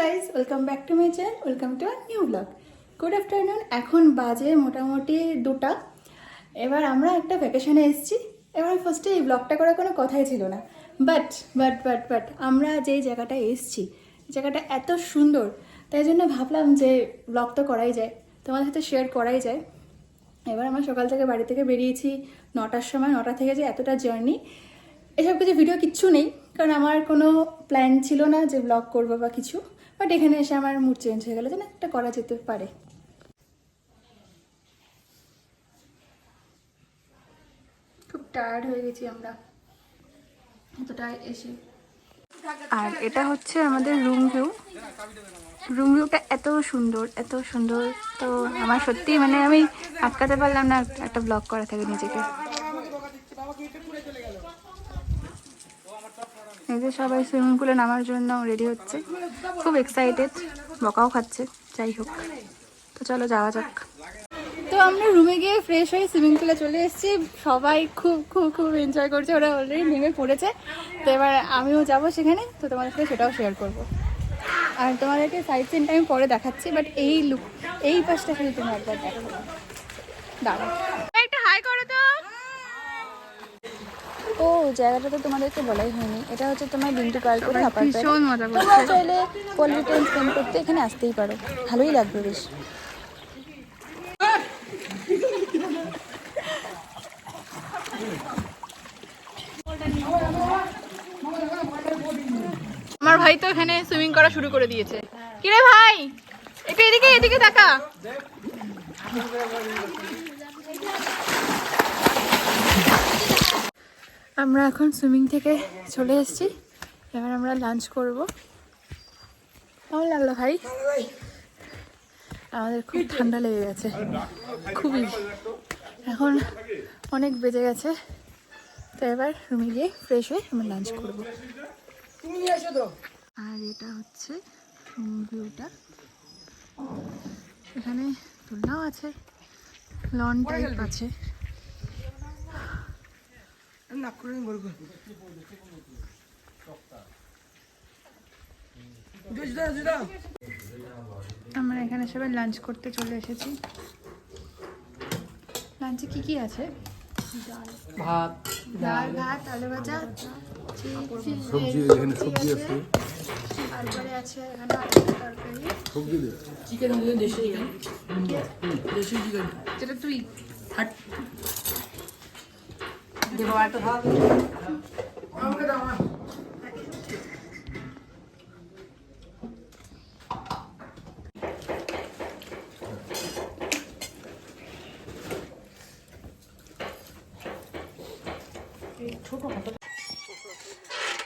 Guys, welcome back to my channel, welcome to our new blog. Good afternoon. এখন বাজে মোটামুটি 2টা। এবার আমরা একটা ভ্যাকেশনে এসেছি। এবার ফার্স্টে এই ব্লগটা করার কোনো কথাই ছিল না, বাট আমরা যেই জায়গাটায় এসেছি, জায়গাটা এত সুন্দর, তাই জন্য ভাবলাম যে ব্লগ তো করাই যায়, তোমাদের সাথে শেয়ার করাই যায়। এবার আমরা সকাল থেকে বাড়ি থেকে বেরিয়েছি 9টার সময়। 9টা থেকে যে এতটা জার্নি, এসব কিছু ভিডিও কিচ্ছু নেই, কারণ আমার কোনো প্ল্যান ছিল না যে ব্লগ করবো বা কিছু। বাট এখানে এসে আমার মুড চেঞ্জ হয়ে গেলো যে না, একটা করা যেতে পারে। খুব টায়ার্ড হয়ে গেছি আমরা এতটা এসে। আর এটা হচ্ছে আমাদের রুম ভিউটা এত সুন্দর, এত সুন্দর। তো আমার সত্যি মানে আমি আটকাতে পারলাম না একটা ব্লগ করা থেকে নিজেকে। এই যে সবাই সুইমিং পুলে নামার জন্য রেডি হচ্ছে, খুব এক্সাইটেড, বকাও খাচ্ছে। যাই হোক, তো চলো যাওয়া যাক। তো আমরা রুমে গিয়ে ফ্রেশ হয়ে সুইমিং পুলে চলে এসেছি। সবাই খুব খুব খুব এনজয় করছে, ওরা অলরেডি নেমে পড়েছে। তো এবার আমিও যাবো সেখানে, তো তোমাদের সাথে সেটাও শেয়ার করবো। আর তোমাদেরকে সাইড সিনটা আমি পরে দেখাচ্ছি, বাট এই লুক, এই পাশটা শুধু তুমি একবার দেখো। দাঁড়াও, একটা হাই করো তো। ও জায়গাটা তো তোমাদেরকে বলাই হয়নি, এটা হচ্ছে তোমার বিন্টু পার্কের আপার প্যাড। ভীষণ মজা করছে। তোমরা চাইলে কোয়ালিটি টাইম স্পেন্ড করতে এখানে আসতেই পারো, ভালোই লাগবে বেশ। আমার ভাই তো এখানে সুইমিং করা শুরু করে দিয়েছে। কিরে ভাই, একটু এদিকে এদিকে তাকা। আমরা এখন সুইমিং থেকে চলে এসেছি, এবার আমরা লাঞ্চ করব। কেমন লাগলো ভাই? আমাদের খুব ঠান্ডা লেগে গেছে, খুবই। এখন অনেক বেজে গেছে, তো এবার রুমে গিয়ে ফ্রেশ হয়ে আমরা লাঞ্চ করব। আর এটা হচ্ছে রুম ভিউটা। এখানে দোলনাও আছে, লন টাইপ আছে। আমরা এখানে সবাই লাঞ্চ করতে চলে এসেছি। লাঞ্চে কি কি আছে? ডাল ভাত, আলু ভাজা, সবজি, এখানে সবজি আছে। তারপরে আছে এখানে আলুর তরকারি, সবজি দিয়ে চিকেন, আমাদের দেশি চিকেন, দেশি চিকেন যেটা তুই হাট দেবো। একটা ভাত আমাকে দাও না।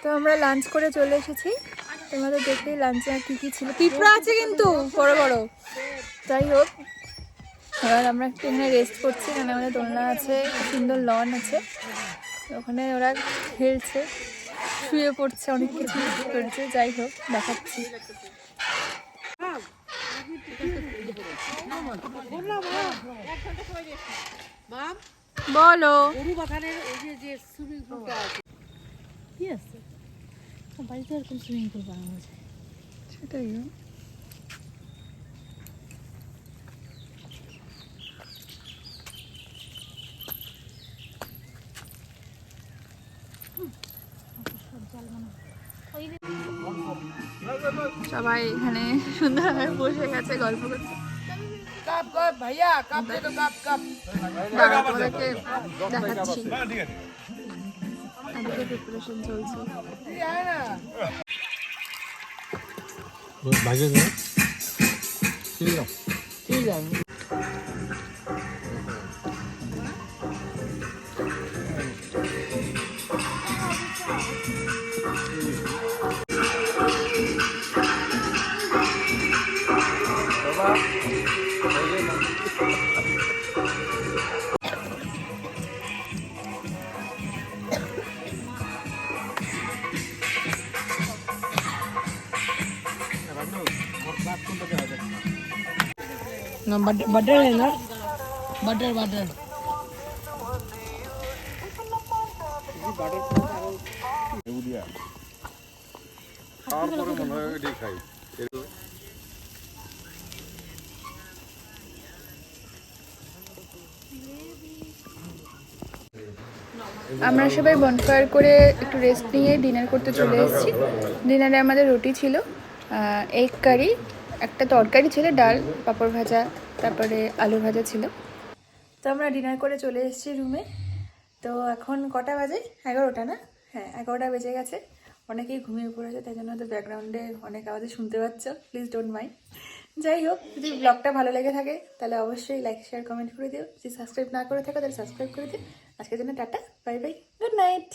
তো আমরা লাঞ্চ করে চলে এসেছি। তোমাদের দেখলেই লাঞ্চে আর কি ছিল। পিঁপড়া আছে কিন্তু বড় বড়। যাই হোক, এবার আমরা একটু এখানে রেস্ট করছি, এখানে আমাদের দোলনা আছে, সুন্দর লন আছে, ওখানে ওরা খেলছে, শুয়ে পড়ছে, অনেক কিছু করছে। যাই হোক, দেখাচ্ছি। বলো কি আছে বাড়িতে, আর কোন সুইমিং পুল বানানো যায় সেটাই। সবাই এখানে সুন্দরভাবে বসে গেছে, গল্প করছে। তোমাদেরকে দেখাচ্ছি, এদিকে প্রিপারেশন চলছে। बटर है ना, बटर बटर আমরা সবাই বনফায়ার করে একটু রেস্ট নিয়ে ডিনার করতে চলে এসেছি। ডিনারে আমাদের রুটি ছিল, এগ কারি, একটা তরকারি ছিল, ডাল, পাঁপড় ভাজা, তারপরে আলু ভাজা ছিল। তো আমরা ডিনার করে চলে এসেছি রুমে। তো এখন কটা বাজে? 11টা না? হ্যাঁ, 11টা বেজে গেছে। অনেকেই ঘুমিয়ে পড়েছে, তাই জন্য হয়তো ব্যাকগ্রাউন্ডে অনেক আওয়াজে শুনতে পাচ্ছ, প্লিজ ডোন্ট মাইন্ড। যাই হোক, যদি ব্লগটা ভালো লেগে থাকে তাহলে অবশ্যই লাইক শেয়ার কমেন্ট করে দিও। যদি সাবস্ক্রাইব না করে থাকো তাহলে সাবস্ক্রাইব করে দিও। আজকের জন্য tata, bye bye, good night.